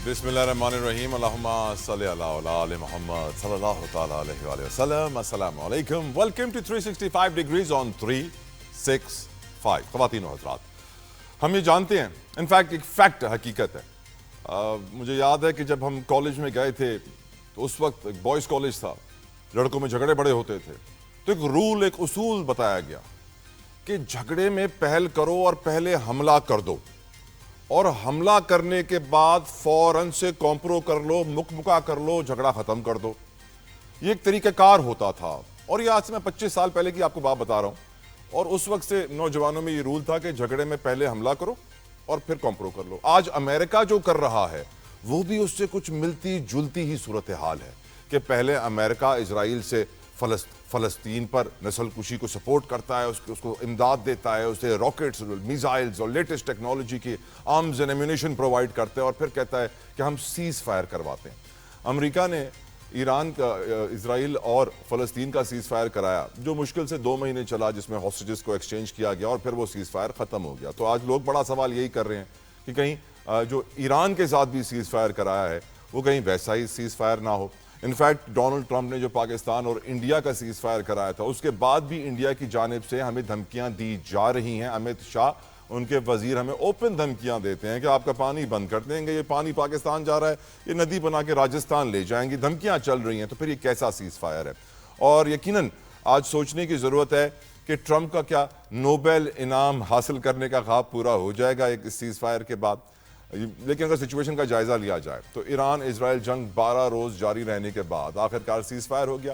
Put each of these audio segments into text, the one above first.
بسم اللہ الرحمن الرحیم اللہم صلی اللہ علی محمد صلی اللہ تعالیٰ علیہ وآلہ وسلم. السلام علیکم. ویلکم ٹو 365 ڈگریز آن 365. خواتین و حضرات, ہم یہ جانتے ہیں, انفیکٹ ایک فیکٹ حقیقت ہے. مجھے یاد ہے کہ جب ہم کالج میں گئے تھے تو اس وقت ایک بوائز کالج تھا, لڑکوں میں جھگڑے بڑے ہوتے تھے, تو ایک رول, ایک اصول بتایا گیا کہ جھگڑے میں پہل کرو اور پہلے حملہ کر دو, اور حملہ کرنے کے بعد فوراً سے کمپرو کر لو, مکمکا کر لو, جھگڑا ختم کر دو. یہ ایک طریقہ کار ہوتا تھا, اور یہ آج سے میں 25 سال پہلے کی آپ کو بات بتا رہا ہوں. اور اس وقت سے نوجوانوں میں یہ رول تھا کہ جھگڑے میں پہلے حملہ کرو اور پھر کمپرو کر لو. آج امریکہ جو کر رہا ہے وہ بھی اس سے کچھ ملتی جلتی ہی صورتحال ہے کہ پہلے امریکہ اسرائیل سے فلسطین پر نسل کشی کو سپورٹ کرتا ہے, اس کو امداد دیتا ہے, اسے راکٹس, میزائلز اور لیٹسٹ ٹیکنالوجی کی آرمز اینڈ ایمونیشن پرووائڈ کرتا ہے, اور پھر کہتا ہے کہ ہم سیز فائر کرواتے ہیں. امریکہ نے ایران کا, اسرائیل اور فلسطین کا سیز فائر کرایا, جو مشکل سے 2 مہینے چلا, جس میں ہاسٹیجز کو ایکسچینج کیا گیا, اور پھر وہ سیز فائر ختم ہو گیا. تو آج لوگ بڑا سوال یہی کر رہے ہیں کہ کہیں جو ایران کے ساتھ بھی سیز فائر کرایا ہے وہ کہیں ویسا ہی سیز فائر نہ ہو. انفیکٹ ڈونلڈ ٹرمپ نے جو پاکستان اور انڈیا کا سیز فائر کرایا تھا, اس کے بعد بھی انڈیا کی جانب سے ہمیں دھمکیاں دی جا رہی ہیں. امت شاہ, ان کے وزیر, ہمیں اوپن دھمکیاں دیتے ہیں کہ آپ کا پانی بند کر دیں گے, یہ پانی پاکستان جا رہا ہے, یہ ندی بنا کے راجستھان لے جائیں گے. دھمکیاں چل رہی ہیں, تو پھر یہ کیسا سیز فائر ہے؟ اور یقیناً آج سوچنے کی ضرورت ہے کہ ٹرمپ کا کیا نوبل انعام حاصل کرنے کا خواب پورا ہو جائے گا ایک سیز فائر کے بعد؟ لیکن اگر سچویشن کا جائزہ لیا جائے تو ایران اسرائیل جنگ 12 روز جاری رہنے کے بعد آخرکار سیز فائر ہو گیا.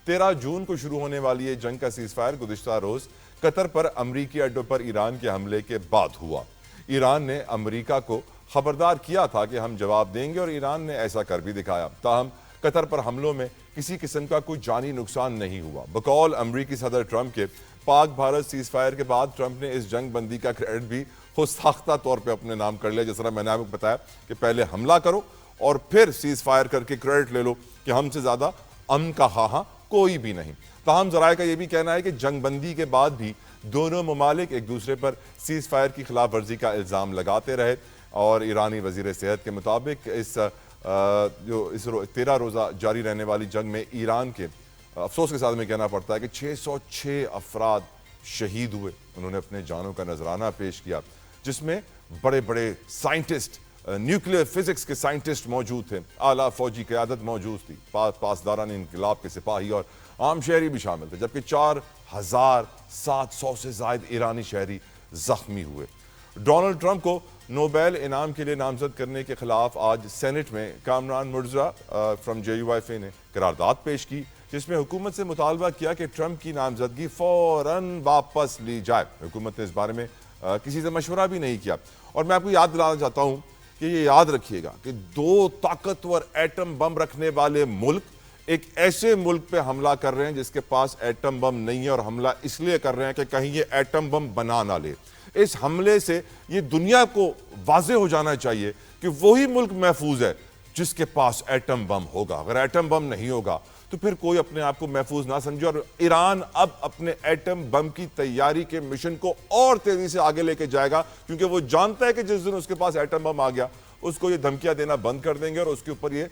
13 جون کو شروع ہونے والی یہ جنگ کا سیز فائر گزشتہ روز قطر پر امریکی اڈوں پر ایران کے حملے کے بعد ہوا. ایران نے امریکہ کو خبردار کیا تھا کہ ہم جواب دیں گے, اور ایران نے ایسا کر بھی دکھایا. تاہم قطر پر حملوں میں کسی قسم کا کوئی جانی نقصان نہیں ہوا. بقول امریکی صدر ٹرمپ کے پاک بھارت سیز فائر کے بعد ٹرمپ نے اس جنگ بندی کا کریڈٹ بھی خود ساختہ طور پہ اپنے نام کر لیا. جس طرح میں نے آپ کو بتایا کہ پہلے حملہ کرو اور پھر سیز فائر کر کے کریڈٹ لے لو کہ ہم سے زیادہ امن کا خواہاں کوئی بھی نہیں. تاہم ذرائع کا یہ بھی کہنا ہے کہ جنگ بندی کے بعد بھی دونوں ممالک ایک دوسرے پر سیز فائر کی خلاف ورزی کا الزام لگاتے رہے, اور ایرانی وزیر صحت کے مطابق اس 13 روزہ جاری رہنے والی جنگ میں ایران کے, افسوس کے ساتھ میں کہنا پڑتا ہے کہ 606 افراد شہید ہوئے. انہوں نے اپنے جانوں کا نذرانہ پیش کیا, جس میں بڑے بڑے سائنٹسٹ, نیوکلیئر فزکس کے سائنٹسٹ موجود تھے, اعلیٰ فوجی قیادت موجود تھی, پاسداران انقلاب کے سپاہی اور عام شہری بھی شامل تھے, جبکہ 4700 سے زائد ایرانی شہری زخمی ہوئے. ڈونلڈ ٹرمپ کو نوبل انعام کے لیے نامزد کرنے کے خلاف آج سینٹ میں کامران مرزا فرام JUIF نے قرارداد پیش کی, جس میں حکومت سے مطالبہ کیا کہ ٹرمپ کی نامزدگی فوراً واپس لی جائے. حکومت نے اس بارے میں کسی سے مشورہ بھی نہیں کیا. اور میں آپ کو یاد دلانا چاہتا ہوں کہ یہ یاد رکھیے گا کہ 2 طاقتور ایٹم بم رکھنے والے ملک ایک ایسے ملک پہ حملہ کر رہے ہیں جس کے پاس ایٹم بم نہیں ہے, اور حملہ اس لیے کر رہے ہیں کہ کہیں یہ ایٹم بم بنا نہ لے. اس حملے سے یہ دنیا کو واضح ہو جانا چاہیے کہ وہی ملک محفوظ ہے جس کے پاس ایٹم بم ہوگا. اگر ایٹم بم نہیں ہوگا تو پھر کوئی اپنے آپ کو محفوظ نہ سمجھے. اور ایران اب اپنے ایٹم بم کی تیاری کے مشن کو اور تیزی سے آگے لے کے جائے گا, کیونکہ وہ جانتا ہے کہ جس دن اس کے پاس ایٹم بم آ گیا اس کو یہ دھمکیاں دینا بند کر دیں گے, اور اس کے اوپر یہ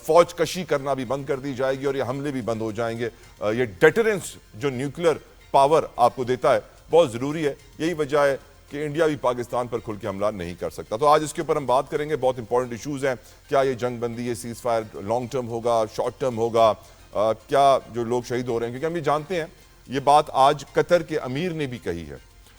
فوج کشی کرنا بھی بند کر دی جائے گی, اور یہ حملے بھی بند ہو جائیں گے. یہ ڈیٹرنس جو نیوکلیئر پاور آپ کو دیتا ہے بہت ضروری ہے. یہی وجہ ہے کہ انڈیا بھی پاکستان پر کھل کے حملہ نہیں کر سکتا. تو آج اس کے اوپر ہم بات کریں گے. بہت امپورٹنٹ ایشوز ہیں. کیا یہ جنگ بندی, یہ سیز فائر لانگ ٹرم ہوگا, شارٹ ٹرم ہوگا, کیا جو لوگ شہید ہو رہے ہیں, کیونکہ ہم یہ جانتے ہیں, یہ بات آج قطر کے امیر نے بھی کہی ہے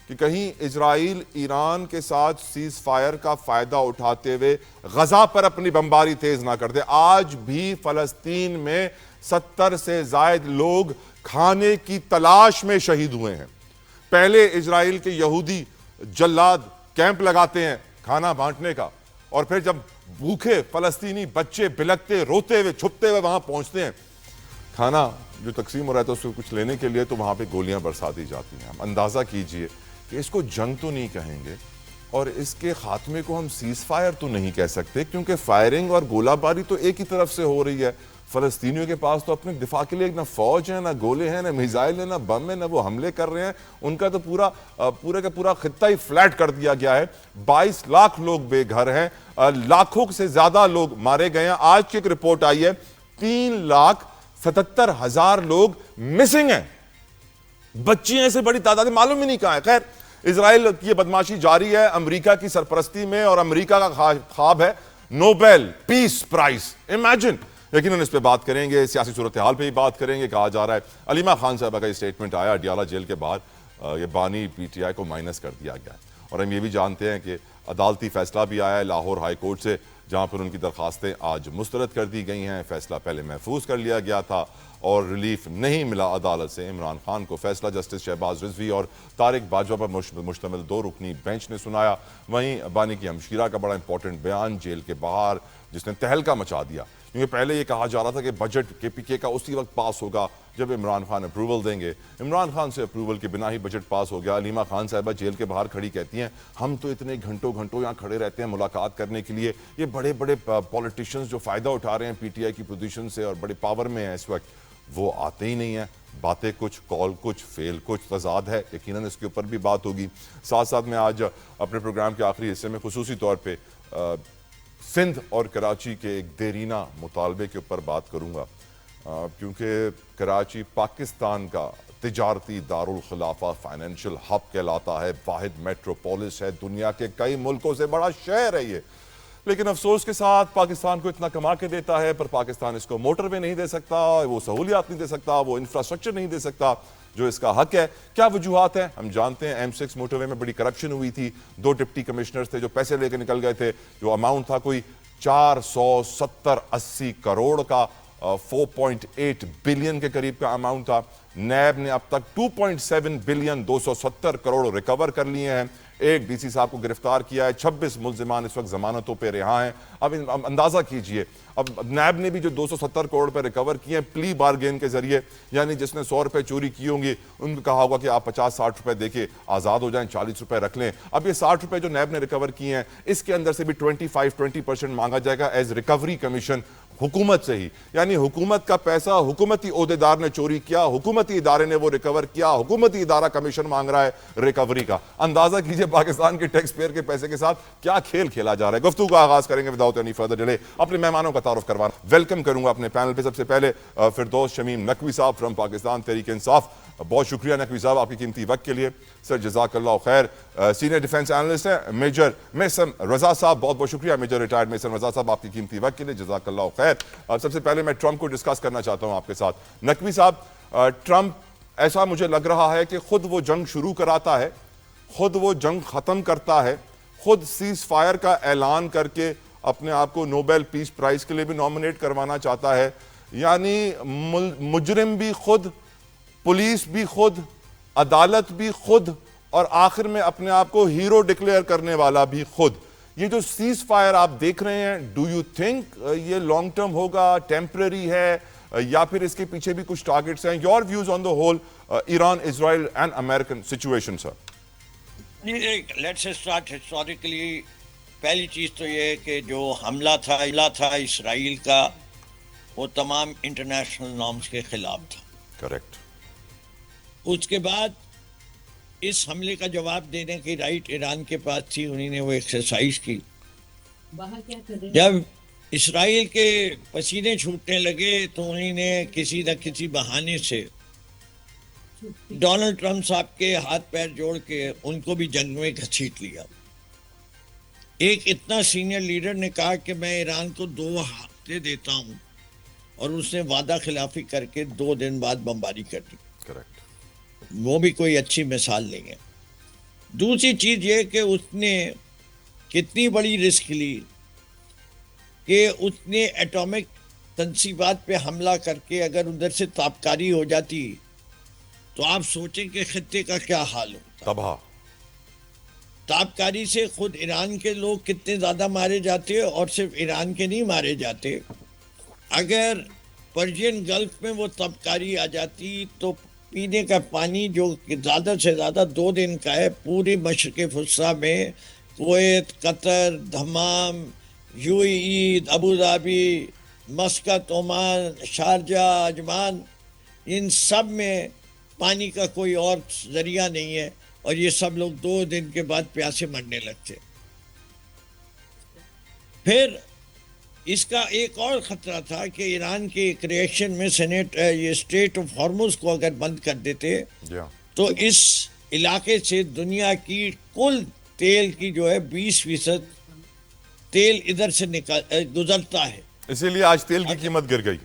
کہ کہیں اسرائیل ایران کے ساتھ سیز فائر کا فائدہ اٹھاتے ہوئے غزہ پر اپنی بمباری تیز نہ کر دے. آج بھی فلسطین میں 70 سے زائد لوگ کھانے کی تلاش میں شہید ہوئے ہیں. پہلے اسرائیل کے یہودی جلاد کیمپ لگاتے ہیں کھانا بانٹنے کا, اور پھر جب بھوکے فلسطینی بچے بلکتے روتے ہوئے چھپتے ہوئے وہاں پہنچتے ہیں کھانا جو تقسیم ہو رہا ہے تو اس کو کچھ لینے کے لیے, تو وہاں پہ گولیاں برسا دی جاتی ہیں. اندازہ کیجئے کہ اس کو جنگ تو نہیں کہیں گے, اور اس کے خاتمے کو ہم سیز فائر تو نہیں کہہ سکتے, کیونکہ فائرنگ اور گولہ باری تو ایک ہی طرف سے ہو رہی ہے. فلسطینیوں کے پاس تو اپنے دفاع کے لیے نہ فوج ہے، نہ گولے ہیں، نہ میزائل ہیں، نہ بم ہیں، نہ وہ حملے کر رہے ہیں. ان کا تو پورا کا پورا خطہ ہی فلیٹ کر دیا گیا ہے. 22 لاکھ لوگ بے گھر ہیں، لاکھوں سے زیادہ لوگ مارے گئے ہیں. آج کی ایک رپورٹ آئی ہے 3,77,000 لوگ مسنگ ہیں. بچیاں سے بڑی تعداد معلوم ہی نہیں کہاں ہے. خیر، اسرائیل کی یہ بدماشی جاری ہے امریکہ کی سرپرستی میں، اور امریکہ کا خواب ہے نوبیل پیس پرائز. امیجن. یقیناً اس پہ بات کریں گے، سیاسی صورتحال پہ ہی بات کریں گے. کہا جا رہا ہے علیمہ خان صاحبہ کا یہ سٹیٹمنٹ آیا اڈیالہ جیل کے باہر، یہ بانی پی ٹی آئی کو مائنس کر دیا گیا ہے. اور ہم یہ بھی جانتے ہیں کہ عدالتی فیصلہ بھی آیا ہے لاہور ہائی کورٹ سے، جہاں پر ان کی درخواستیں آج مسترد کر دی گئی ہیں. فیصلہ پہلے محفوظ کر لیا گیا تھا اور ریلیف نہیں ملا عدالت سے. عمران خان کو فیصلہ جسٹس شہباز رضوی اور طارق باجوہ پر مشتمل 2 رکنی بینچ نے سنایا. وہیں بانی کی ہمشیرہ کا بڑا امپورٹنٹ بیان جیل کے باہر، جس نے تہلکہ مچا دیا. کیونکہ پہلے یہ کہا جا رہا تھا کہ بجٹ کے پی کے کا اسی وقت پاس ہوگا جب عمران خان اپروول دیں گے. عمران خان سے اپروول کے بنا ہی بجٹ پاس ہو گیا. علیمہ خان صاحبہ جیل کے باہر کھڑی کہتی ہیں ہم تو اتنے گھنٹوں یہاں کھڑے رہتے ہیں ملاقات کرنے کے لیے. یہ بڑے بڑے پولیٹیشنز جو فائدہ اٹھا رہے ہیں پی ٹی آئی کی پوزیشن سے اور بڑے پاور میں ہیں اس وقت، وہ آتے ہی نہیں ہیں. باتیں کچھ، کال کچھ، فیل کچھ، تضاد ہے. یقیناً اس کے اوپر بھی بات ہوگی. ساتھ ساتھ میں آج اپنے پروگرام کے آخری حصے میں خصوصی طور پہ سندھ اور کراچی کے ایک دیرینہ مطالبے کے اوپر بات کروں گا، کیونکہ کراچی پاکستان کا تجارتی دارالخلافہ، فائنینشل ہب کہلاتا ہے، واحد میٹروپولس ہے، دنیا کے کئی ملکوں سے بڑا شہر ہے یہ. لیکن افسوس کے ساتھ پاکستان کو اتنا کما کے دیتا ہے، پر پاکستان اس کو موٹر وے نہیں دے سکتا، وہ سہولیات نہیں دے سکتا، وہ انفراسٹرکچر نہیں دے سکتا جو اس کا حق ہے. کیا وجوہات ہیں؟ ہم جانتے ہیں M6 موٹر وے میں بڑی کرپشن ہوئی تھی. 2 ڈپٹی کمشنرز تھے جو پیسے لے کے نکل گئے تھے. جو اماؤنٹ تھا کوئی 470-80 کروڑ کا، 4.8 بلین کے قریب کا اماؤنٹ تھا. نیب نے اب تک 2.7 بلین 270 کروڑ ریکور کر لیے ہیں. ایک ڈی سی صاحب کو گرفتار کیا ہے. 26 ملزمان اس وقت ضمانتوں پہ رہا ہیں. اب اندازہ کیجئے، اب نیب نے بھی جو 270 کروڑ پہ ریکور کیے ہیں پلی بارگین کے ذریعے، یعنی جس نے 100 روپے چوری کی ہوں گی ان کو کہا ہوگا کہ آپ 50-60 روپے دے کے آزاد ہو جائیں، 40 روپے رکھ لیں. اب یہ 60 روپے جو نیب نے ریکور کیے ہیں اس کے اندر سے بھی 20% مانگا جائے گا ایز ریکوری کمیشن حکومت سے ہی. یعنی حکومت کا پیسہ حکومتی عہدیدار نے چوری کیا، حکومتی ادارے نے وہ ریکور کیا، حکومتی ادارہ کمیشن مانگ رہا ہے ریکوری کا. اندازہ کیجئے پاکستان کے ٹیکس پیئر کے پیسے کے ساتھ کیا کھیل کھیلا جا رہا ہے. گفتگو کا آغاز کریں گے وداؤٹ اینی فردر ڈیلے. اپنے مہمانوں کا تعارف کروانا ویلکم کروں گا اپنے پینل پہ. سب سے پہلے فردوس شمیم نقوی صاحب فرام پاکستان تحریک انصاف. بہت شکریہ نقوی صاحب آپ کی قیمتی وقت کے لیے. سر جزاک اللہ خیر. سینئر ڈیفنس اینالسٹ ہیں میجر محسن رضا صاحب. بہت بہت شکریہ میجر ریٹائرڈ محسن رضا صاحب آپ کی قیمتی وقت کے لیے. جزاک اللہ خیر. سب سے پہلے میں ٹرمپ کو ڈسکس کرنا چاہتا ہوں آپ کے ساتھ. نقوی صاحب، ٹرمپ ایسا مجھے لگ رہا ہے کہ خود وہ جنگ شروع کراتا ہے، خود وہ جنگ ختم کرتا ہے، خود سیز فائر کا اعلان کر کے اپنے آپ کو نوبیل پیس پرائز کے لیے بھی نومینیٹ کروانا چاہتا ہے. یعنی مجرم بھی خود، پولیس بھی خود، عدالت بھی خود، اور آخر میں اپنے آپ کو ہیرو ڈکلیئر کرنے والا بھی خود. یہ جو سیز فائر آپ دیکھ رہے ہیں، ڈو یو تھنک یہ لانگ ٹرم ہوگا، ٹیمپرری ہے، یا پھر اس کے پیچھے بھی کچھ ٹارگٹس ہیں؟ Your views on the whole Iran Israel and American situation sir. Let's start historically. پہلی چیز تو یہ ہے کہ جو حملہ تھا اسرائیل کا، وہ تمام انٹرنیشنل نارمز کے خلاف تھا. کریکٹ. اس کے بعد اس حملے کا جواب دینے کی رائٹ ایران کے پاس تھی، انہوں نے وہ ایکسرسائز کی. جب اسرائیل کے پسینے چھوٹنے لگے تو انہوں نے کسی نہ کسی بہانے سے ڈونلڈ ٹرمپ صاحب کے ہاتھ پیر جوڑ کے ان کو بھی جنگ میں گھسیٹ لیا. ایک اتنا سینئر لیڈر نے کہا کہ میں ایران کو 2 ہفتے دیتا ہوں، اور اس نے وعدہ خلافی کر کے 2 دن بعد بمباری کر دی. کریکٹ. وہ بھی کوئی اچھی مثال نہیں ہے. دوسری چیز یہ کہ اس نے کتنی بڑی رسک لی کہ اس نے ایٹامک تنصیبات پہ حملہ کر کے اگر ادھر سے تابکاری ہو جاتی تو آپ سوچیں کہ خطے کا کیا حال ہوتا. تباہ. تابکاری سے خود ایران کے لوگ کتنے زیادہ مارے جاتے، اور صرف ایران کے نہیں مارے جاتے. اگر پرشین گلف میں وہ تابکاری آ جاتی تو پینے کا پانی جو زیادہ سے زیادہ 2 دن کا ہے، پوری مشرق وسطیٰ میں Kuwait, Qatar, Dammam, UAE، Abu Dhabi, Muscat, Oman, Sharjah, Ajman, ان سب میں پانی کا کوئی اور ذریعہ نہیں ہے، اور یہ سب لوگ 2 دن کے بعد پیاسے مرنے لگتے. پھر اس کا ایک اور خطرہ تھا کہ ایران کے ایک ریئیکشن میں یہ اسٹریٹ آف ہارموز کو اگر بند کر دیتے تو اس علاقے سے دنیا کی کل تیل کی جو ہے 20% تیل ادھر سے گزرتا ہے. اسی لیے آج تیل کی قیمت گر گئی.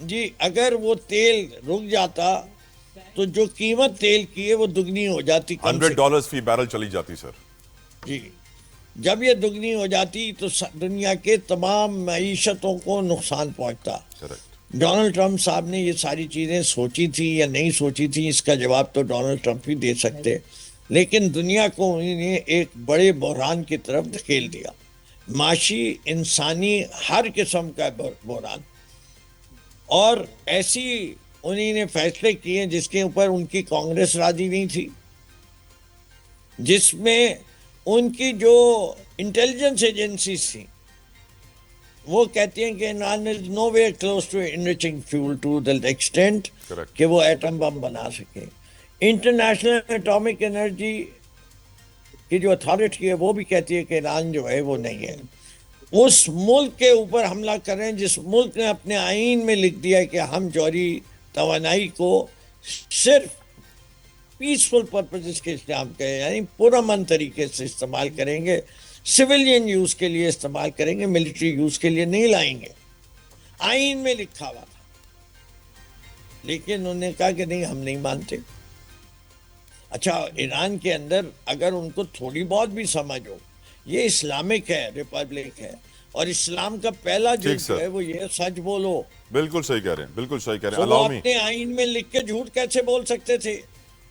جی اگر وہ تیل رک جاتا تو جو قیمت تیل کی ہے وہ دگنی ہو جاتی. $100 فی بیرل چلی جاتی سر. جی جب یہ دگنی ہو جاتی تو دنیا کے تمام معیشتوں کو نقصان پہنچتا. ڈونلڈ ٹرمپ صاحب نے یہ ساری چیزیں سوچی تھی یا نہیں سوچی تھی، اس کا جواب تو ڈونلڈ ٹرمپ ہی دے سکتے، لیکن دنیا کو انہوں نے ایک بڑے بحران کی طرف دھکیل دیا، معاشی، انسانی، ہر قسم کا بحران. اور ایسی انہوں نے فیصلے کیے جس کے اوپر ان کی کانگریس راضی نہیں تھی، جس میں ان کی جو انٹیلیجنس ایجنسیز تھیں وہ کہتی ہیں کہ Iran is nowhere close to enriching fuel to the extent کہ وہ ایٹم بم بنا سکے. انٹرنیشنل ایٹامک انرجی کی جو اتھارٹی ہے وہ بھی کہتی ہے کہ ایران جو ہے وہ نہیں ہے. اس ملک کے اوپر حملہ کر رہے ہیں جس ملک نے اپنے آئین میں لکھ دیا کہ ہم جوہری توانائی کو صرف پیسفل پرپسز کے استعمال کریں، یعنی پرامن طریقے سے استعمال کریں گے، سویلین یوز کے لیے استعمال کریں گے، ملٹری یوز کے لیے نہیں لائیں گے. آئین میں لکھا ہوا تھا، لیکن انہوں نے کہا کہ نہیں ہم نہیں مانتے. اچھا ایران کے اندر اگر ان کو تھوڑی بہت بھی سمجھ ہو، یہ اسلامک ہے، ریپبلک ہے، اور اسلام کا پہلا جو ہے وہ یہ سچ بولو. بالکل صحیح کہہ رہے ہیں، بالکل صحیح کہہ رہے ہیں. وہ اپنے آئین میں لکھ کے جھوٹ کیسے بول سکتے تھے؟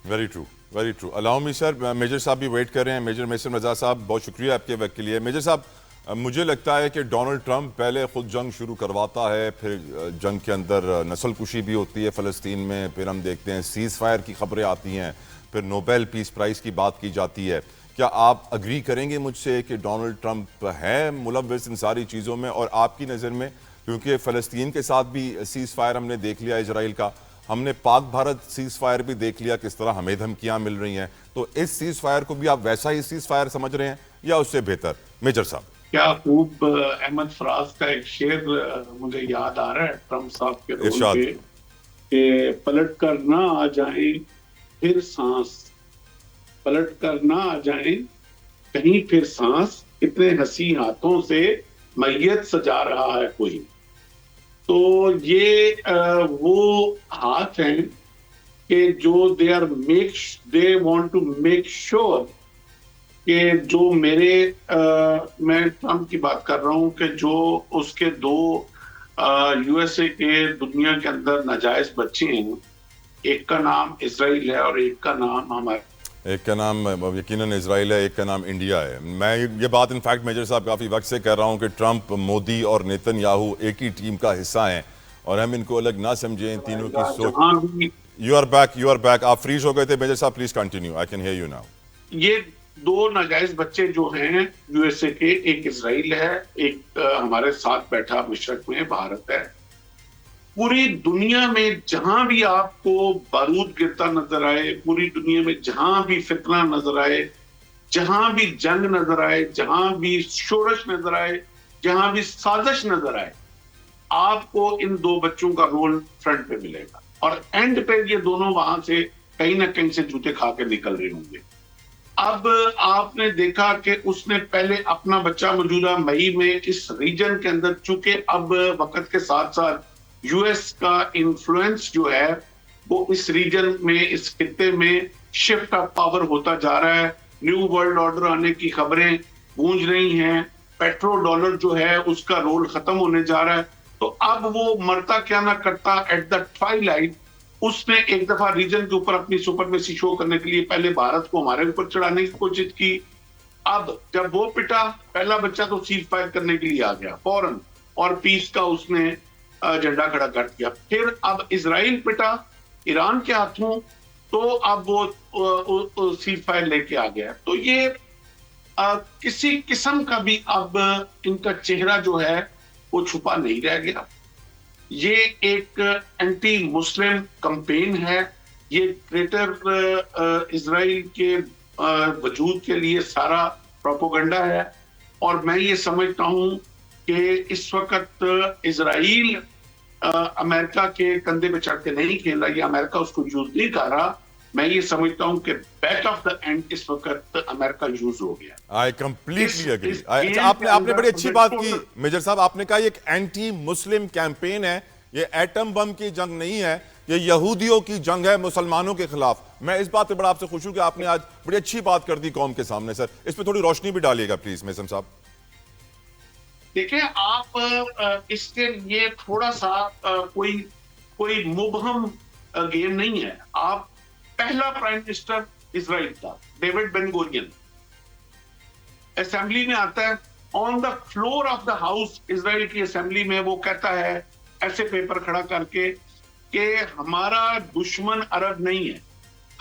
Very true, very true. Allow me sir, major صاحب بھی ویٹ کر رہے ہیں. میجر محسن رضا صاحب بہت شکریہ آپ کے وقت کے لیے. میجر صاحب مجھے لگتا ہے کہ ڈونلڈ ٹرمپ پہلے خود جنگ شروع کرواتا ہے، پھر جنگ کے اندر نسل کشی بھی ہوتی ہے فلسطین میں، پھر ہم دیکھتے ہیں سیز فائر کی خبریں آتی ہیں، پھر نوبیل پیس پرائز کی بات کی جاتی ہے. کیا آپ اگری کریں گے مجھ سے کہ ڈونلڈ ٹرمپ ہے ملوث ان ساری چیزوں میں؟ اور آپ کی نظر میں، کیونکہ فلسطین کے ساتھ بھی سیز فائر ہم نے دیکھ لیا اسرائیل کا، ہم نے پاک بھارت سیز فائر بھی دیکھ لیا کس طرح ہمیں دھمکیاں مل رہی ہیں، تو اس سیز فائر کو بھی آپ ویسا ہی سیز فائر سمجھ رہے ہیں یا اس سے بہتر؟ میجر صاحب کیا خوب احمد فراز کا ایک شعر مجھے یاد آ رہا ہے ٹرمپ صاحب کے رول پہ کہ پلٹ کر نہ آ جائیں پھر سانس، پلٹ کر نہ آ جائیں کہیں پھر سانس، اتنے ہنسی ہاتھوں سے میت سجا رہا ہے کوئی. تو یہ وہ ہاتھ ہیں کہ جو they want to make sure کہ جو میں ٹرمپ کی بات کر رہا ہوں کہ جو اس کے 2 یو ایس اے کے دنیا کے اندر ناجائز بچے ہیں، ایک کا نام اسرائیل ہے اور ایک کا نام ایک کا نام یقیناً اسرائیل ہے، ایک کا نام انڈیا ہے. میں یہ بات انفیکٹ میجر صاحب کافی وقت سے کہہ رہا ہوں کہ ٹرمپ، مودی اور نیتن یاہو ایک ہی ٹیم کا حصہ ہیں اور ہم ان کو الگ نہ سمجھیں. ان تینوں کی سوچ. You are back. آپ فریز ہو گئے تھے میجر صاحب، please continue, I can hear you now. یہ 2 ناجائز بچے جو ہیں یو ایس اے کے، ایک اسرائیل ہے، ایک ہمارے ساتھ بیٹھا مشرق میں بھارت ہے. پوری دنیا میں جہاں بھی آپ کو بارود گرتا نظر آئے، پوری دنیا میں جہاں بھی فتنہ نظر آئے، جہاں بھی جنگ نظر آئے، جہاں بھی شورش نظر آئے، جہاں بھی سازش نظر آئے، آپ کو ان 2 بچوں کا رول فرنٹ پہ ملے گا، اور اینڈ پہ یہ دونوں وہاں سے کہیں نہ کہیں سے جوتے کھا کے نکل رہے ہوں گے. اب آپ نے دیکھا کہ اس نے پہلے اپنا بچہ موجودہ مئی میں اس ریجن کے اندر، چونکہ اب وقت کے ساتھ ساتھ یو ایس کا انفلوئنس جو ہے وہ اس ریجن میں، اس خطے میں شفٹ آف پاور ہوتا جا رہا ہے. نیو ورلڈ آرڈر آنے کی خبریں گونج رہی ہیں، پیٹرو ڈالر جو ہے اس کا رول ختم ہونے جا رہا ہے. تو اب وہ مرتا کیا نہ کرتا، ایٹ دا ٹوائی لائٹ اس نے ایک دفعہ ریجن کے اوپر اپنی سپرمیسی شو کرنے کے لیے پہلے بھارت کو ہمارے اوپر چڑھانے کی کوشش کی. اب جب وہ پٹا، پہلا بچہ تو سیز فائر کرنے کے لیے آ گیا فوراً، اور پیس کا اس نے جھنڈا کھڑا کر دیا. پھر اب اسرائیل پٹا ایران کے ہاتھوں، تو اب وہ سیز فائر لے کے آ گیا. تو یہ کسی قسم کا بھی اب ان کا چہرہ جو ہے وہ چھپا نہیں رہ گیا. یہ ایک اینٹی مسلم کمپین ہے, یہ گریٹر اسرائیل کے وجود کے لیے سارا پروپیگنڈا ہے. اور میں یہ سمجھتا ہوں کہ اس وقت اسرائیل امریکہ کے کندھے پہ چڑھ کے نہیں کھیل رہا, یا امریکہ اس کو یوز نہیں کر رہا. میں یہ سمجھتا ہوں کہ بیک آف دا اینڈ اس وقت امریکہ یوز ہو گیا. I completely agree. آپ نے بڑی اچھی بات کی میجر صاحب, آپ نے کہا یہ ایک اینٹی مسلم کیمپین ہے, یہ ایٹم بم کی جنگ نہیں ہے, یہ یہودیوں کی جنگ ہے مسلمانوں کے خلاف. میں اس بات پہ بڑا آپ سے خوش ہوں کہ آپ نے آج بڑی اچھی بات کر دی قوم کے سامنے. سر اس پہ تھوڑی روشنی بھی ڈالیے گا پلیز میسم صاحب. دیکھیں آپ اس کے لیے تھوڑا سا کوئی مبہم گیم نہیں ہے. آپ پہلا پرائم منسٹر اسرائیل تھا ڈیوڈ بن گورین, اسمبلی میں آتا ہے, on the floor of the house Israel کی اسمبلی میں وہ کہتا ہے ایسے پیپر کھڑا کر کے کہ ہمارا دشمن عرب نہیں ہے,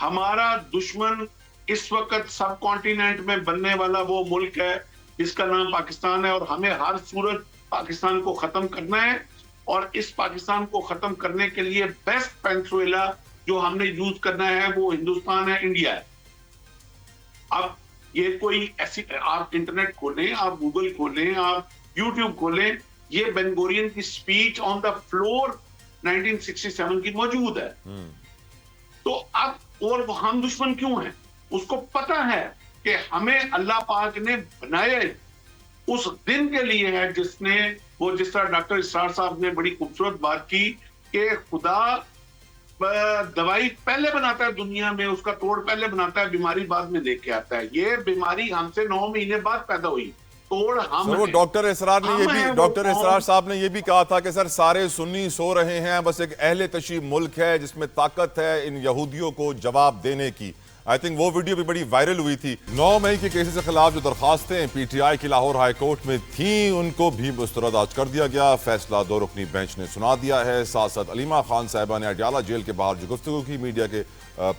ہمارا دشمن اس وقت سب کانٹیننٹ میں بننے والا وہ ملک ہے جس کا نام پاکستان ہے, اور ہمیں ہر صورت پاکستان کو ختم کرنا ہے, اور اس پاکستان کو ختم کرنے کے لیے بیسٹ پینسویلا جو ہم نے یوز کرنا ہے وہ ہندوستان ہے, انڈیا ہے. اب یہ کوئی ایسی, آپ انٹرنیٹ کھولیں, آپ گوگل کھولیں, آپ یوٹیوب کھولیں, یہ بن گورین کی سپیچ آن دا فلور 1967 کی موجود ہے. تو اب اور وہ ہم دشمن کیوں ہیں, اس کو پتا ہے کہ ہمیں اللہ پاک نے بنایا اس دن کے لیے ہے جس نے وہ, جس طرح ڈاکٹر اسرار صاحب نے بڑی خوبصورت بات کی کہ خدا دوائی پہلے بناتا ہے دنیا میں, اس کا توڑ پہلے بناتا ہے, بیماری بعد میں لے کے آتا ہے. یہ بیماری ہم سے 9 مہینے بعد پیدا ہوئی, توڑ ہم سر وہ ڈاکٹر اسرار صاحب نے یہ بھی کہا تھا کہ سر سارے سنی سو رہے ہیں, بس ایک اہل تشیع ملک ہے جس میں طاقت ہے ان یہودیوں کو جواب دینے کی. آئی تھنک وہ ویڈیو بھی بڑی وائرل ہوئی تھی. 9 مئی کے کیسز کے خلاف جو درخواستیں پی ٹی آئی کی لاہور ہائی کورٹ میں تھیں ان کو بھی مسترد آج کر دیا گیا. فیصلہ 2 رکنی بینچ نے سنا دیا ہے. ساتھ ساتھ علیمہ خان صاحبہ نے اڈیالہ جیل کے باہر جو گفتگو کی میڈیا کے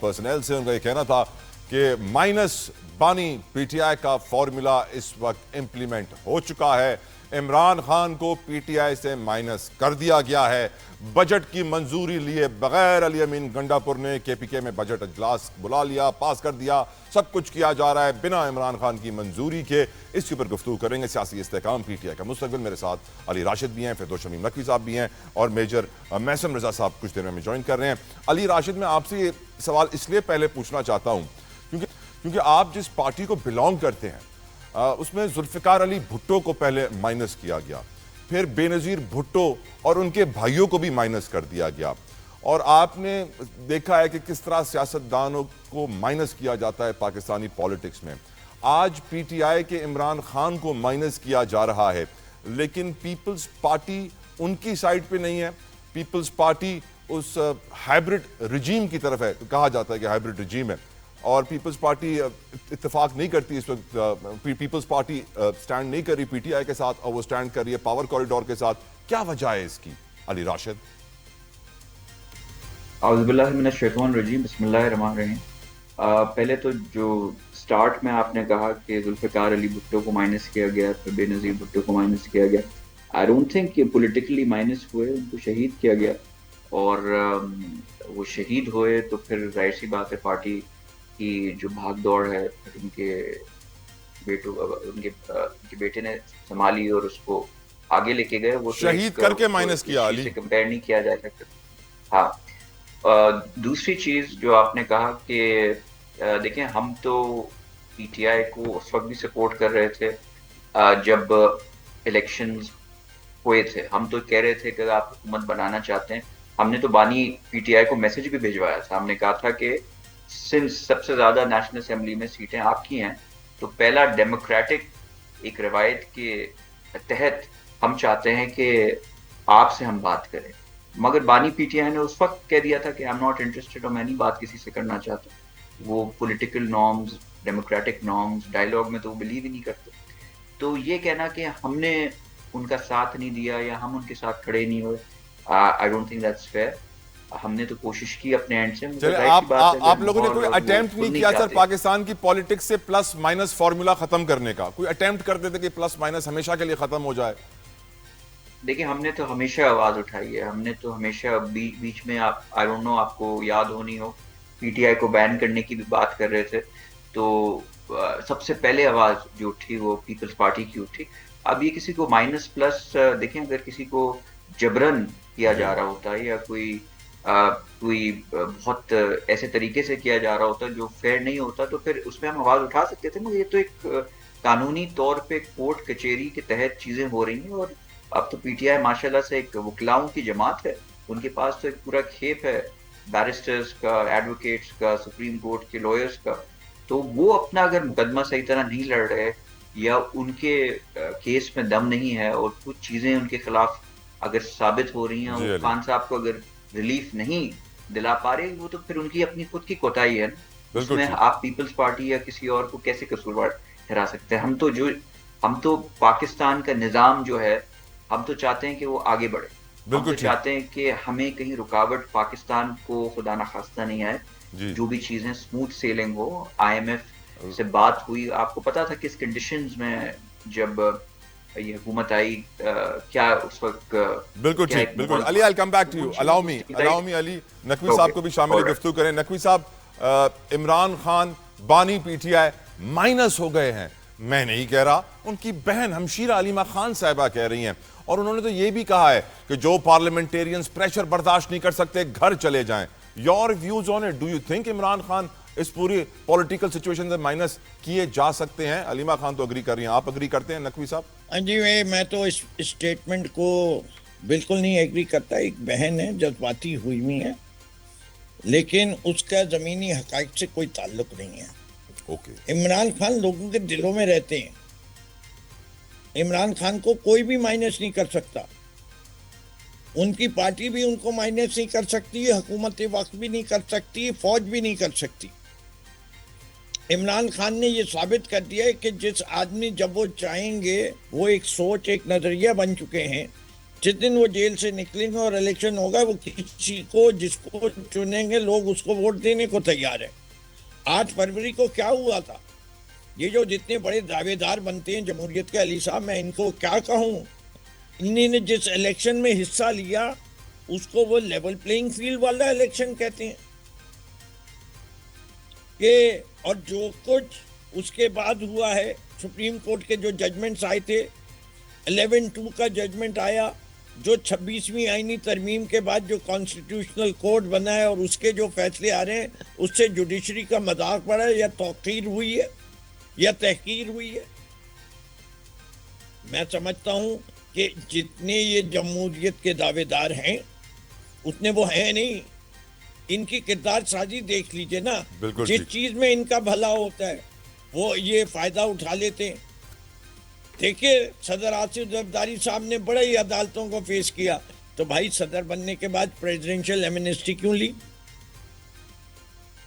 پرسنل سے, ان کا یہ کہنا تھا کہ مائنس بانی پی ٹی آئی کا فارمولا اس وقت امپلیمنٹ ہو چکا ہے. عمران خان کو پی ٹی آئی سے مائنس کر دیا گیا ہے. بجٹ کی منظوری لیے بغیر علی امین گنڈا پور نے کے پی کے میں بجٹ اجلاس بلا لیا, پاس کر دیا. سب کچھ کیا جا رہا ہے بنا عمران خان کی منظوری کے. اس کے اوپر گفتگو کریں گے. سیاسی استحکام پی ٹی آئی کا مستقبل. میرے ساتھ علی راشد بھی ہیں, فردوس شمیم نقوی صاحب بھی ہیں, اور میجر محسن رضا صاحب کچھ دیر میں ہمیں جوائن کر رہے ہیں. علی راشد, میں آپ سے یہ سوال اس لیے پہلے پوچھنا چاہتا ہوں کیونکہ آپ جس پارٹی کو بلانگ کرتے ہیں اس میں ذوالفقار علی بھٹو کو پہلے مائنس کیا گیا, پھر بے نظیر بھٹو اور ان کے بھائیوں کو بھی مائنس کر دیا گیا, اور آپ نے دیکھا ہے کہ کس طرح سیاستدانوں کو مائنس کیا جاتا ہے پاکستانی پالیٹکس میں. آج پی ٹی آئی کے عمران خان کو مائنس کیا جا رہا ہے, لیکن پیپلز پارٹی ان کی سائڈ پہ نہیں ہے. پیپلز پارٹی اس ہائبرڈ رجیم کی طرف ہے, کہا جاتا ہے کہ ہائبرڈ رجیم ہے, اور پیپلز پارٹی اتفاق نہیں کرتی اس وقت. پیپلز پارٹی سٹینڈ نہیں کر رہی پی ٹی آئی کے ساتھ, اور وہ سٹینڈ کر رہی ہے پاور کوریڈور کے ساتھ. کیا وجہ ہے اس کی علی راشد؟ اعوذ باللہ من الشیطان الرجیم, بسم اللہ الرحمن الرحیم. پہلے تو جو سٹارٹ میں آپ نے کہا کہ ذوالفقار علی بھٹو کو مائنس کیا گیا, پھر بے نظیر بھٹو کو مائنس کیا گیا, آئی ڈونٹ تھنک کہ پولیٹیکلی مائنس ہوئے, ان کو شہید کیا گیا, اور وہ شہید ہوئے تو پھر ظاہر سی بات ہے پارٹی کی جو بھاگ دوڑ ہے ان کے بیٹے نے سنبھالی اور اس کو آگے لے کے گئے. وہ شہید کر کے مائنس کیا, علی کمپیئر نہیں کیا جا سکتا. ہاں, دوسری چیز جو آپ نے کہا کہ دیکھیں ہم تو پی ٹی آئی کو اس وقت بھی سپورٹ کر رہے تھے جب الیکشنز ہوئے تھے. ہم تو کہہ رہے تھے کہ آپ حکومت بنانا چاہتے ہیں. ہم نے تو بانی پی ٹی آئی کو میسج بھی بھیجوایا تھا. ہم نے کہا تھا کہ سنس سب سے زیادہ نیشنل اسمبلی میں سیٹیں آپ کی ہیں تو پہلا ڈیموکریٹک ایک روایت کے تحت ہم چاہتے ہیں کہ آپ سے ہم بات کریں. مگر بانی پی ٹی آئی نے اس وقت کہہ دیا تھا کہ I'm not interested, اور میں نہیں بات کسی سے کرنا چاہتا. وہ political norms, democratic norms, dialogue میں تو وہ بلیو ہی نہیں کرتے. تو یہ کہنا کہ ہم نے ان کا ساتھ نہیں دیا یا ہم ان کے ساتھ کھڑے نہیں ہوئے, I don't think that's fair. ہم نے تو کوشش کی اپنے اینڈ سے. آپ لوگوں نے کوئی اٹیمپٹ نہیں کیا سر پاکستان کی پالیٹکس سے پلس مائنس فارمولا ختم کرنے کا؟ کوئی اٹیمپٹ کرتے تھے کہ پلس مائنس ہمیشہ کے لیے ختم ہو جائے؟ دیکھیں ہم نے تو ہمیشہ آواز اٹھائی ہے، ہم نے تو ہمیشہ بیچ میں آپ آئی ڈونٹ نو آپ کو یاد ہو نہیں ہو، پی ٹی آئی کو بین کرنے کی بھی بات کر رہے تھے، تو سب سے پہلے آواز جو اٹھی وہ پیپلز پارٹی کی اٹھی. اب یہ کسی کو مائنس پلس دیکھیں، اگر کسی کو جبرن کیا جا رہا ہوتا ہے یا کوئی بہت ایسے طریقے سے کیا جا رہا ہوتا ہے جو فیئر نہیں ہوتا، تو پھر اس میں ہم آواز اٹھا سکتے تھے. مگر یہ تو ایک قانونی طور پہ کورٹ کچہری کے تحت چیزیں ہو رہی ہیں، اور اب تو پی ٹی آئی ماشاء اللہ سے ایک وکلاؤں کی جماعت ہے، ان کے پاس تو ایک پورا کھیپ ہے بیرسٹرز کا، ایڈوکیٹس کا، سپریم کورٹ کے لائرز کا. تو وہ اپنا اگر مقدمہ صحیح طرح نہیں لڑ رہے یا ان کے کیس میں دم نہیں ہے اور کچھ چیزیں ان کے خلاف اگر ثابت ہو رہی ہیں اور جی علی، خان صاحب کو اگر ریلیف نہیں دلا پا رہے، وہ تو پھر ان کی اپنی خود کی کوتاہی ہے نا. اس بالکل میں ٹھیک، آپ پیپلز پارٹی یا کسی اور کو کیسے قصوروار ٹھہرا سکتے ہیں؟ ہم تو پاکستان کا نظام جو ہے، ہم تو چاہتے ہیں کہ وہ آگے بڑھے، ہم بالکل تو ٹھیک. چاہتے ہیں کہ ہمیں کہیں رکاوٹ پاکستان کو خدا نخواستہ نہیں آئے. جی جو بھی چیزیں اسموتھ سیلنگ ہو. آئی ایم ایف سے بات ہوئی، آپ کو پتا تھا کس کنڈیشنز میں جب یہ حکومت آئی، کیا اس وقت بالکل کیا ٹھیک، ایک بالکل. ماحول علی تھا، آئی کم بیک تو ٹو یو. ان چیزوں کو الاؤ می علی نقوی اوکے صاحب کو بھی شامل گفتگو کریں. نقوی صاحب، عمران خان بانی پی ٹی آئی مائنس ہو گئے ہیں. میں نہیں کہہ رہا، ان کی بہن ہمشیرہ علیمہ خان صاحبہ کہہ رہی ہیں، اور انہوں نے تو یہ بھی کہا ہے کہ جو پارلیمنٹیرینز پریشر برداشت نہیں کر سکتے گھر چلے جائیں. Your views on it, do you think Imran Khan اس پوری پولیٹیکل سچویشن سے مائنس کیے جا سکتے ہیں؟ علیمہ خان تو اگری کر رہی ہیں، آپ اگری کرتے ہیں نقوی صاحب؟ ہاں جی، میں تو اس اسٹیٹمنٹ کو بالکل نہیں ایگری کرتا. ایک بہن ہے، جذباتی ہوئی ہوئی ہے، لیکن اس کا زمینی حقائق سے کوئی تعلق نہیں ہے. اوکے. عمران خان لوگوں کے دلوں میں رہتے ہیں. عمران خان کو کوئی بھی مائنس نہیں کر سکتا، ان کی پارٹی بھی ان کو مائنس نہیں کر سکتی، حکومت وقت بھی نہیں کر سکتی، فوج بھی نہیں کر سکتی. عمران خان نے یہ ثابت کر دیا ہے کہ جس آدمی جب وہ چاہیں گے، وہ ایک سوچ، ایک نظریہ بن چکے ہیں. جس دن وہ جیل سے نکلیں گے اور الیکشن ہوگا، وہ کسی کو جس کو چنیں گے لوگ اس کو ووٹ دینے کو تیار ہیں. 8 فروری کو کیا ہوا تھا؟ یہ جو جتنے بڑے دعوے دار بنتے ہیں جمہوریت کے، علی صاحب میں ان کو کیا کہوں، انہوں نے جس الیکشن میں حصہ لیا اس کو وہ لیول پلینگ فیلڈ والا الیکشن کہتے ہیں کہ، اور جو کچھ اس کے بعد ہوا ہے، سپریم کورٹ کے جو ججمنٹس آئے تھے، 11-2 کا ججمنٹ آیا، جو 26ویں آئینی ترمیم کے بعد جو کانسٹیٹیوشنل کوڈ بنا ہے اور اس کے جو فیصلے آ رہے ہیں، اس سے جوڈیشری کا مذاق پڑا ہے یا توقیر ہوئی ہے یا تحقیر ہوئی ہے. میں سمجھتا ہوں کہ جتنے یہ جمہوریت کے دعوے دار ہیں اتنے وہ ہیں نہیں. ان کی کردار سازی دیکھ لیجئے نا، بالکل جس ٹھیک. چیز میں ان کا بھلا ہوتا ہے وہ یہ فائدہ اٹھا لیتے ہیں. دیکھیے صدر آصف زرداری صاحب نے بڑے ہی عدالتوں کو فیس کیا، تو بھائی صدر بننے کے بعد پریزیڈنشل ایمنسٹی کیوں لی؟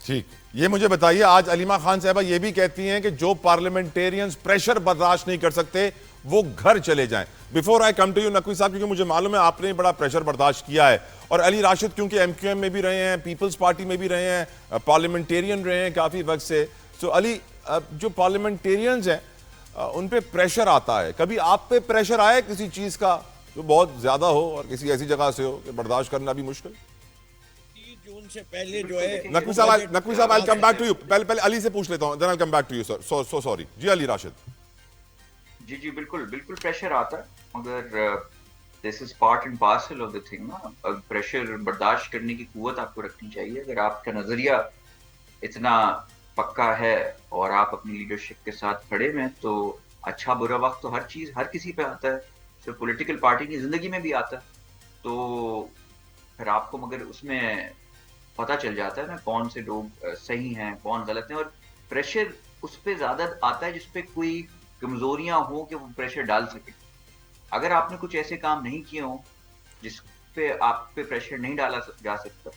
ٹھیک. یہ مجھے بتائیے، آج علیمہ خان صاحبہ یہ بھی کہتی ہیں کہ جو پارلیمنٹیرینز پریشر برداشت نہیں کر سکتے وہ گھر چلے جائیں. Before I come to you Naqvi صاحب، کیونکہ مجھے معلوم ہے آپ نے بڑا پریشر برداشت کیا ہے، اور علی راشد کیونکہ ایم کیو ایم میں بھی رہے ہیں، پیپلز پارٹی میں بھی رہے ہیں، پارلیمنٹیرین رہے ہیں کافی وقت سے. سو علی، جو پارلیمنٹیرینز ہیں ان پہ پریشر آتا ہے، کبھی آپ پہ پریشر آئے کسی چیز کا جو بہت زیادہ ہو اور کسی ایسی جگہ سے ہو کہ برداشت کرنا بھی مشکل؟ جون سے پہلے جو ہے نقوی صاحب I'll come back to you. پہلے علی سے پوچھ لیتا ہوں، then I'll come back to you, sir. So sorry. جی علی راشد. جی بالکل پریشر آتا ہے، مگر this is part and parcel of the thing نا. پریشر برداشت کرنے کی قوت آپ کو رکھنی چاہیے. اگر آپ کا نظریہ اتنا پکا ہے اور آپ اپنی لیڈرشپ کے ساتھ کھڑے ہیں، تو اچھا برا وقت تو ہر کسی پہ آتا ہے، صرف پولیٹیکل پارٹی کی زندگی میں بھی آتا ہے. تو پھر آپ کو مگر اس میں پتہ چل جاتا ہے نا کون سے لوگ صحیح ہیں کون غلط ہیں. اور پریشر اس پہ زیادہ آتا ہے جس پہ کوئی کمزوریاں ہوں کہ وہ پریشر ڈال سکے. اگر آپ نے کچھ ایسے کام نہیں کیے ہوں جس پہ آپ پہ پریشر نہیں ڈالا جا سکتا.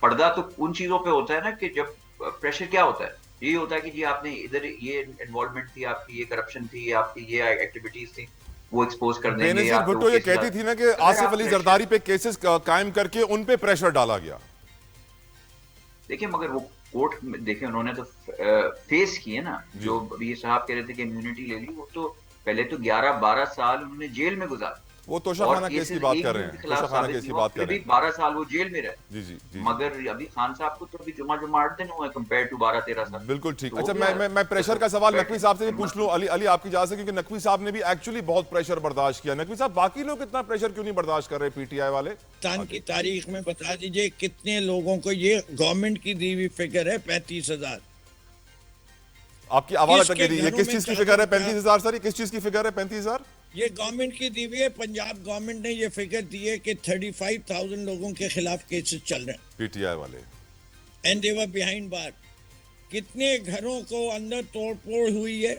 پردہ تو ان چیزوں پہ ہوتا ہے نا کہ جب پریشر کیا ہوتا ہے، یہی ہوتا ہے کہ جی آپ نے ادھر یہ انوالومنٹ تھی، آپ کی یہ کرپشن تھی، آپ کی یہ ایکٹیویٹیز تھی، وہ ایکسپوز کر دیں گے. بینظیر بھٹو یہ کہتی تھی نا کہ آصف علی زرداری پہ کیسز قائم کر کے ان پہ پریشر ڈالا گیا. دیکھیں مگر وہ کورٹ میں دیکھیں انہوں نے تو فیس کیے نا. جو یہ صاحب کہہ رہے تھے کہ امیونٹی لے لی، وہ تو پہلے تو 11-12 سال انہوں نے جیل میں گزارا. وہ توشہ خانہ کیس کی بات کر رہے ہیں, توشہ خانہ کیس کی بات کر رہے ہیں. 12 سال وہ جیل میں رہے. جی جی جی. مگر ابھی خان صاحب کو تو ابھی جمعہ 8 دن ہوئے کمپیئر ٹو 12-13 سال. بالکل ٹھیک. اچھا میں پریشر کا سوال نقوی صاحب سے بھی پوچھ لوں. علی آپ کی اجازت ہے, کیونکہ نقوی صاحب نے بھی ایکچولی بہت پریشر برداشت کیا. نقوی صاحب باقی لوگ اتنا پریشر کیوں نہیں برداشت کر رہے پی ٹی آئی والے؟ پاکستان کی تاریخ میں بتا دیجئے کتنے لوگوں کو, یہ گورنمنٹ کی دی ہوئی فگر ہے 35,000. آپ کی آواز اٹک گئی. یہ کس چیز کی فگر ہے 35,000 سر؟ یہ کس چیز کی فگر ہے 35,000؟ یہ گورنمنٹ کی دی ہوئی ہے. پنجاب گورنمنٹ نے یہ فگر دی ہے کہ 35,000 لوگوں کے خلاف کیسز چل رہے ہیں پی ٹی آئی والے. اینڈ دے ور بیہائنڈ بار. کتنے گھروں کو اندر توڑ پھوڑ ہوئی ہے,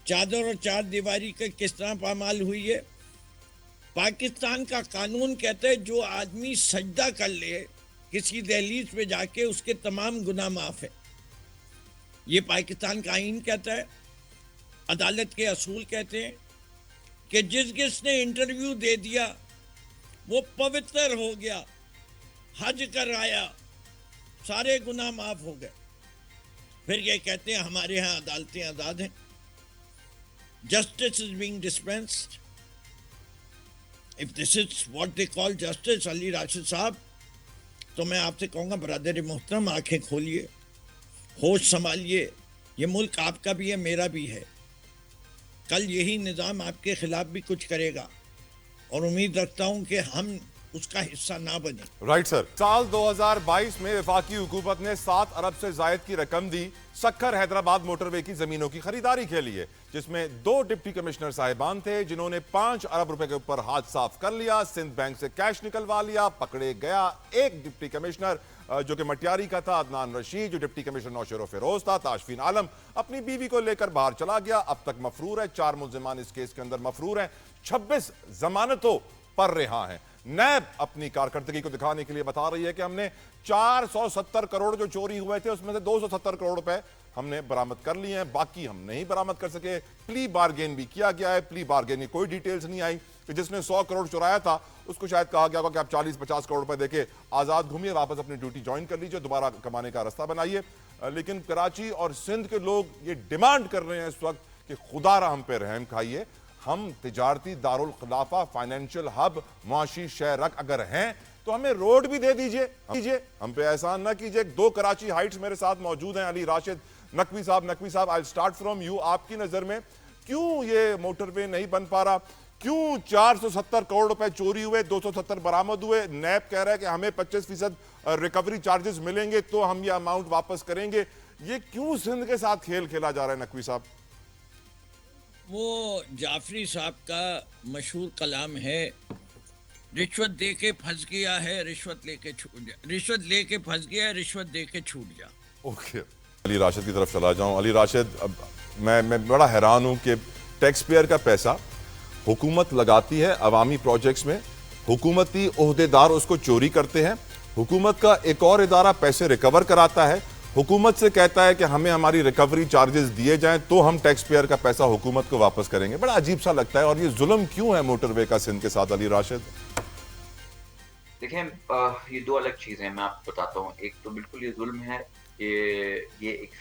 چادر اور چار دیواری کا کس طرح پامال ہوئی ہے. پاکستان کا قانون کہتا ہے جو آدمی سجدہ کر لے کسی دہلیز پہ جا کے, اس کے تمام گناہ معاف ہے. یہ پاکستان کا آئین کہتا ہے, عدالت کے اصول کہتے ہیں کہ جس نے انٹرویو دے دیا وہ پوتر ہو گیا, حج کر آیا, سارے گناہ معاف ہو گئے. پھر یہ کہتے ہیں ہمارے ہاں عدالتیں آزاد ہیں, justice is being dispensed. If this is what they call justice, Ali Rashid صاحب, تو میں آپ سے کہوں گا برادر محترم آنکھیں کھولیے, ہوش سنبھالیے. یہ ملک آپ کا بھی ہے, میرا بھی ہے. کل یہی نظام آپ کے خلاف بھی کچھ کرے گا, اور امید رکھتا ہوں کہ ہم اس کا حصہ نہ بنے. Right sir. سال 2022 میں وفاقی حکومت نے 7 ارب سے زائد کی رقم دی سکھر حیدرآباد موٹر وے کی زمینوں کی خریداری کے لیے, جس میں 2 ڈپٹی کمشنر صاحبان تھے جنہوں نے 5 ارب روپے کے اوپر ہاتھ صاف کر لیا. سندھ بینک سے کیش نکلوا لیا. پکڑے گیا ایک ڈپٹی کمشنر جو کہ مٹیاری کا تھا, عدنان رشید, جو ڈپٹی کمشنر نوشہر و فیروز تھا. تاشفین عالم اپنی بیوی کو لے کر باہر چلا گیا. اب تک مفرور ہے. 4 ملزمان اس کیس کے اندر مفرور ہیں. 26 ضمانتوں پر رہا ہیں. نیب اپنی کارکردگی کو دکھانے کے لیے بتا رہی ہے کہ ہم نے 470 کروڑ جو چوری ہوئے تھے اس میں سے 270 کروڑ روپے ہم نے برآمد کر لیے ہیں, باقی ہم نہیں برآمد کر سکے. پلی بارگین بھی کیا گیا ہے. پلی بارگین کی کوئی ڈیٹیلز نہیں آئی کہ جس نے 100 کروڑ چرایا تھا اس کو شاید کہا گیا ہوگا کہ آپ 40-50 کروڑ روپے دے کے آزاد گھومیے, واپس اپنی ڈیوٹی جوائن کر لیجئے, دوبارہ کمانے کا راستہ بنائیے. لیکن کراچی اور سندھ کے لوگ یہ ڈیمانڈ کر رہے ہیں اس وقت کہ خدا را ہم پہ رحم کھائیے. ہم تجارتی دارالخلافہ, فائنینشل ہب, معاشی شہر اگر ہیں تو ہمیں روڈ بھی دے دیجئے, ہم پہ احسان نہ کیجئے. 2 کراچی ہائٹس میرے ساتھ موجود ہیں, علی راشد, نقوی صاحب. نقوی صاحب, I'll start from you. آپ کی نظر میں کیوں یہ موٹر وے نہیں بن پا رہا؟ کیوں 470 کروڑ روپے چوری ہوئے, 270 برآمد ہوئے؟ نیب کہہ رہا ہے کہ ہمیں 25% ریکوری چارجز ملیں گے تو ہم یہ اماؤنٹ واپس کریں گے. یہ کیوں سندھ کے ساتھ کھیل کھیلا جا رہا ہے نقوی صاحب؟ وہ جعفری صاحب کا مشہور کلام ہے, رشوت دے کے پھنس گیا ہے, رشوت لے کے چھوٹ جا, رشوت لے کے پھنس گیا ہے, رشوت دے کے چھوٹ جا. اوکے, علی راشد کی طرف چلا جاؤں. علی راشد, میں بڑا حیران ہوں کہ ٹیکس پیئر کا پیسہ حکومت لگاتی ہے عوامی پروجیکٹس میں, حکومتی عہدیدار اس کو چوری کرتے ہیں, حکومت کا ایک اور ادارہ پیسے ریکور کراتا ہے, حکومت سے کہتا ہے کہ ہمیں ہماری ریکوری چارجز دیے جائیں تو ہم ٹیکس پیئر کا پیسہ حکومت کو واپس کریں گے. بڑا عجیب سا لگتا ہے. اور یہ ظلم کیوں ہے موٹر وے کا سندھ کے ساتھ علی راشد؟ دیکھیں, یہ 2 الگ چیزیں ہیں, میں آپ کو بتاتا ہوں. ایک تو بالکل یہ ظلم ہے کہ یہ ایک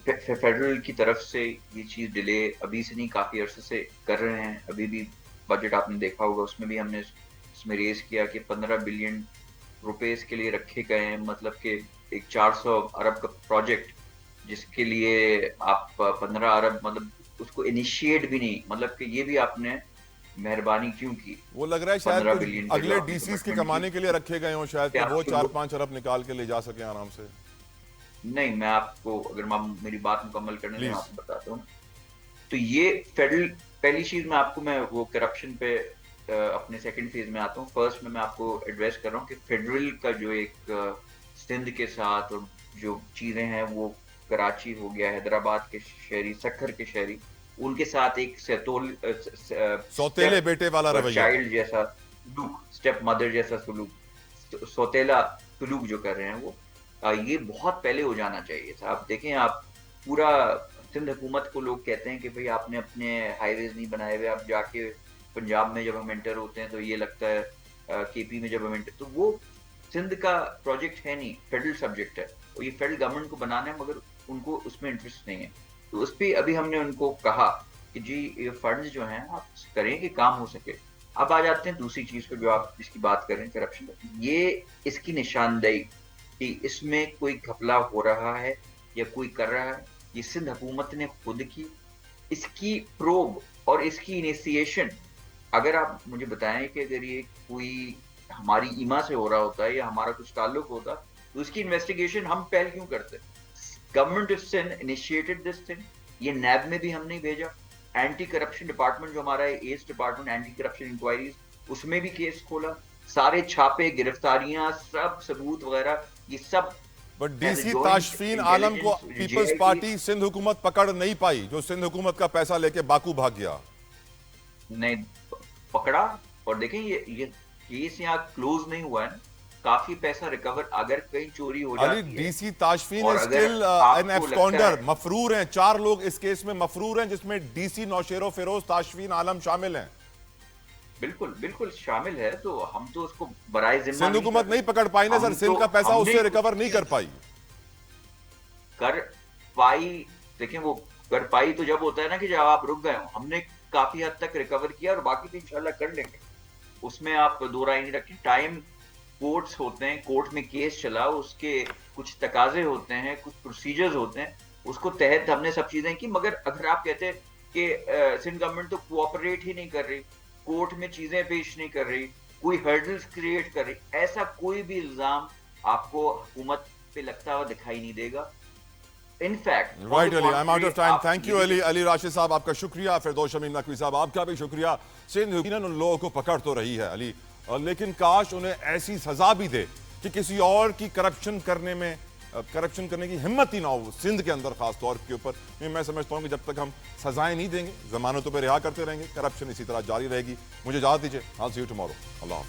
فیڈرل کی طرف سے یہ چیز ڈیلے ابھی سے نہیں, کافی عرصے سے کر رہے ہیں. ابھی بھی بجٹ آپ نے دیکھا ہوگا, اس میں بھی ہم نے اس میں ریز کیا کہ 15 بلین روپے اس کے لیے رکھے گئے ہیں. مطلب کہ ایک 400 ارب کا پروجیکٹ جس کے لیے آپ 15 ارب, مطلب اس کو انیشیٹ بھی نہیں, مطلب کہ یہ بھی آپ نے مہربانی کیوں کی. وہ لگ رہا ہے شاید اگلے ڈی سیز کے کمانے کے لیے رکھے گئے ہوں, شاید کہ وہ 4-5 ارب نکال کے لے جا سکیں آرام سے. نہیں, میں آپ کو اگر میری بات مکمل کرنے میں آپ کو بتاتا ہوں. تو یہ فیڈرل, پہلی چیز میں آپ کو, میں وہ کرپشن پہ اپنے سیکنڈ فیز میں آتا ہوں. فرسٹ میں آپ کو ایڈریس کر رہا ہوں کہ فیڈرل کا جو ایک سندھ کے ساتھ اور جو چیزیں ہیں وہ کراچی ہو گیا, حیدرآباد کے شہری, سکھر کے شہری, ان کے ساتھ ایک سوتیلے بیٹے والا رویہ, چائلڈ جیسا سلوک, اسٹیپ مدر جیسا سلوک, سوتیلا سلوک جو کر رہے ہیں وہ, یہ بہت پہلے ہو جانا چاہیے تھا. آپ دیکھیں, آپ پورا سندھ حکومت کو لوگ کہتے ہیں کہ بھئی آپ نے اپنے ہائی ویز نہیں بنائے ہوئے. آپ جا کے پنجاب میں جب ہم انٹر ہوتے ہیں تو یہ لگتا ہے کے پی میں جب ہم انٹر, تو وہ سندھ کا پروجیکٹ ہے نہیں, فیڈرل سبجیکٹ ہے, اور یہ فیڈرل گورنمنٹ کو بنانا ہے, مگر ان کو اس میں انٹرسٹ نہیں ہے. تو اس پہ ابھی ہم نے ان کو کہا کہ جی یہ فنڈز جو ہیں آپ کریں کہ کام ہو سکے. اب آ جاتے ہیں دوسری چیز پہ جو آپ جس کی بات کر رہے ہیں، کرپشن. یہ اس کی نشاندہی کہ اس میں کوئی گھپلا ہو رہا ہے یا کوئی کر رہا ہے، یہ سندھ حکومت نے خود کی. اس کی پروب اور اس کی انیسیشن، اگر آپ مجھے بتائیں کہ اگر یہ کوئی ہماری ایما سے ہو رہا ہوتا ہے یا ہمارا کچھ تعلق ہوتا تو اس کی انویسٹیگیشن ہم پہل کیوں کرتے؟ Government of Sindh initiated this thing. یہ نیب میں بھی ہم نہیں بھیجا. اینٹی کرپشن ڈپارٹمنٹ جو ہمارا ہے، as department anti corruption enquiries, اس میں بھی کیس کھولا. سارے چھاپے، گرفتاریاں، سب ثبوت وغیرہ، یہ سب. بٹ ڈی سی تاشفین عالم کو پیپلز پارٹی سندھ حکومت پکڑ نہیں پائی، جو سندھ حکومت کا پیسہ لے کے باکو بھاگ گیا. نہیں پکڑا. اور دیکھیں یہ کیس یہاں کلوز نہیں ہوا ہے نا، کافی پیسہ ریکور اگر کہیں چوری ہو علی جاتی ہے. ڈی سی تاشفین اور اسٹل اگر این آپ کو ایبسکونڈر، لگتا ہے، مفرور ہیں. 4 لوگ اس کیس میں مفرور ہیں، جس میں ڈی سی نوشیر و فیروز تاشفین عالم شامل ہیں. بالکل بالکل شامل ہے. تو ہم تو اس کو برائے ذمہ سندھ حکومت نہیں پکڑ پائی نا سر، سندھ کا پیسہ اس سے ریکور نہیں کر پائی. کر پائی. دیکھیں وہ کر پائی تو جب ہوتا ہے نا کہ جب آپ رک گئے ہو. ہم نے کافی حد تک ریکور کیا اور باقی تو انشاءاللہ کر لیں گے، اس میں آپ دو رائے نہیں رکھیں. ٹائم کورٹس ہوتے ہیں، کورٹ میں کیس چلا، اس کے کچھ تقاضے ہوتے ہیں، کچھ پروسیجرز ہوتے ہیں، اس کو تحت ہم نے سب چیزیں کی. مگر اگر آپ کہتے ہیں کہ سندھ گورنمنٹ تو کوآپریٹ ہی نہیں کر رہی، کورٹ میں چیزیں پیش نہیں کر رہی، کوئی ہرڈلز کریٹ کر رہی، ایسا کوئی بھی الزام آپ کو حکومت پہ لگتا ہوا دکھائی نہیں دے گا. In fact right Ali, I am out of time. Thank you Ali Rashid صاحب، آپ کا شکریہ. فردوس شمیم نقوی صاحب آپ کا بھی شکریہ. سندھ حکومت ان لوگوں کو پکڑ تو رہی ہے علی، لیکن کاش انہیں ایسی سزا بھی دے کہ کسی اور کی کرپشن کرنے کی ہمت ہی نہ ہو سندھ کے اندر، خاص طور کے اوپر. میں سمجھتا ہوں کہ جب تک ہم سزائیں نہیں دیں گے، ضمانتوں پہ رہا کرتے رہیں گے، کرپشن اسی طرح جاری رہے گی. مجھے اجازت دیجیے. I'll see you tomorrow. اللہ حافظ.